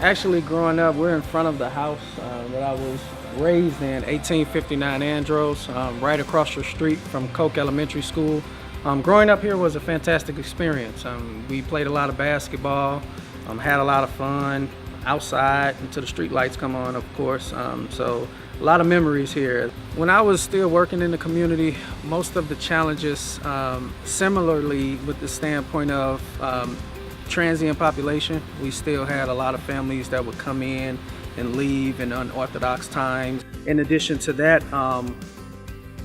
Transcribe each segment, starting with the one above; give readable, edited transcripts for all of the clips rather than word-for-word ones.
Actually, growing up, we're in front of the house that I was raised in, 1859 Andros, right across the street from Koch Elementary School. Growing up here was a fantastic experience. We played a lot of basketball, had a lot of fun outside until the street lights come on, of course. So a lot of memories here. When I was still working in the community, most of the challenges, similarly with the standpoint of transient population, we still had a lot of families that would come in and leave in unorthodox times. In addition to that,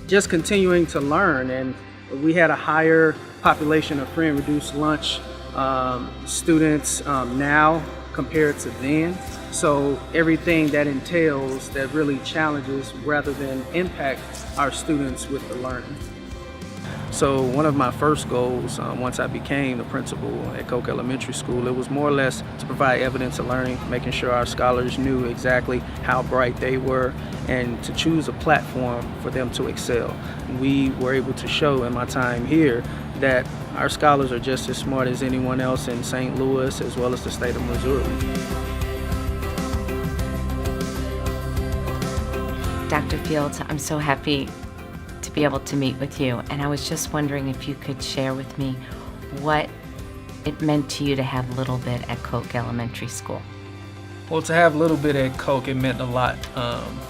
just continuing to learn, and we had a higher population of free and reduced lunch students now compared to then. So everything that entails that really challenges rather than impact our students with the learning. So one of my first goals, once I became the principal at Koch Elementary School, it was more or less to provide evidence of learning, making sure our scholars knew exactly how bright they were, and to choose a platform for them to excel. We were able to show in my time here that our scholars are just as smart as anyone else in St. Louis as well as the state of Missouri. Dr. Fields, I'm so happy to be able to meet with you, and I was just wondering if you could share with me what it meant to you to have Little Bit at Koch Elementary School. Well, to have Little Bit at Koch, it meant a lot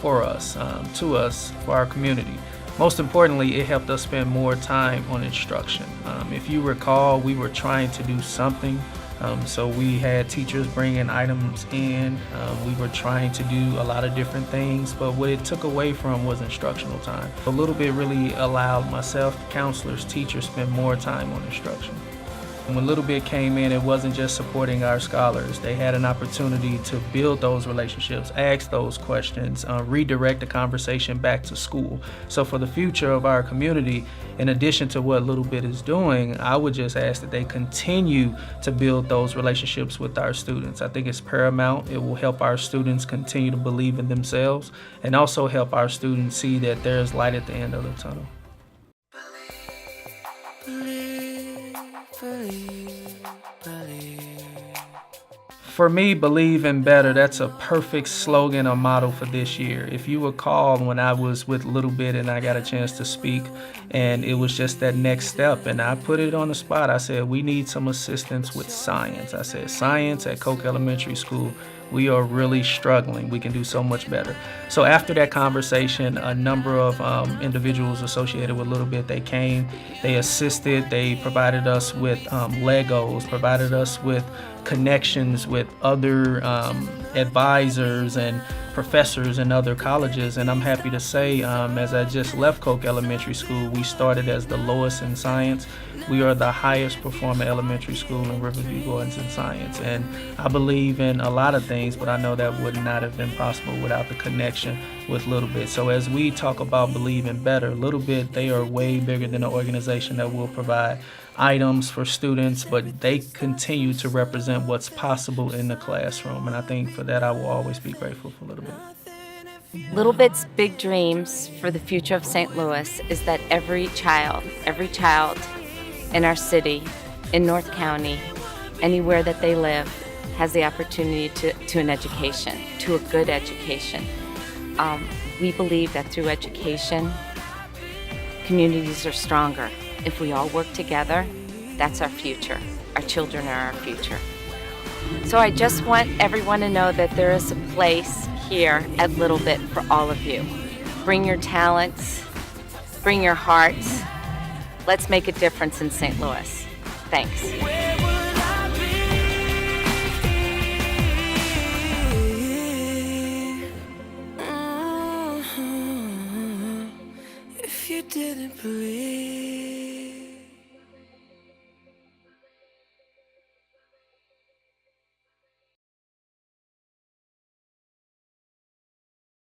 for us, to us, for our community. Most importantly, it helped us spend more time on instruction. If you recall, we were trying to do something. So we had teachers bringing items in. We were trying to do a lot of different things, but what it took away from was instructional time. A Little Bit really allowed myself, counselors, teachers spend more time on instruction. When Little Bit came in, it wasn't just supporting our scholars. They had an opportunity to build those relationships, ask those questions, redirect the conversation back to school. So for the future of our community, in addition to what Little Bit is doing, I would just ask that they continue to build those relationships with our students. I think it's paramount. It will help our students continue to believe in themselves and also help our students see that there's light at the end of the tunnel. For me, believe in better, that's a perfect slogan or motto for this year. If you recall, when I was with Little Bit and I got a chance to speak, and it was just that next step, and I put it on the spot. I said, we need some assistance with science. I said, science at Koch Elementary School, we are really struggling. We can do so much better. So after that conversation, a number of individuals associated with Little Bit, they came, they assisted, they provided us with Legos, provided us with connections with other advisors and professors in other colleges. And I'm happy to say, as I just left Koch Elementary School, we started as the lowest in science. We are the highest performing elementary school in Riverview Gardens in science. And I believe in a lot of things, but I know that would not have been possible without the connection with Little Bit. So as we talk about believing better, Little Bit, they are way bigger than an organization that will provide items for students, but they continue to represent what's possible in the classroom. And I think for that, I will always be grateful for Little Bit. Little Bit's big dreams for the future of St. Louis is that every child in our city, in North County, anywhere that they live, has the opportunity to an education, to a good education. We believe that through education, communities are stronger. If we all work together, that's our future. Our children are our future. So I just want everyone to know that there is a place here at Little Bit for all of you. Bring your talents, bring your hearts. Let's make a difference in St. Louis. Thanks. If you didn't believe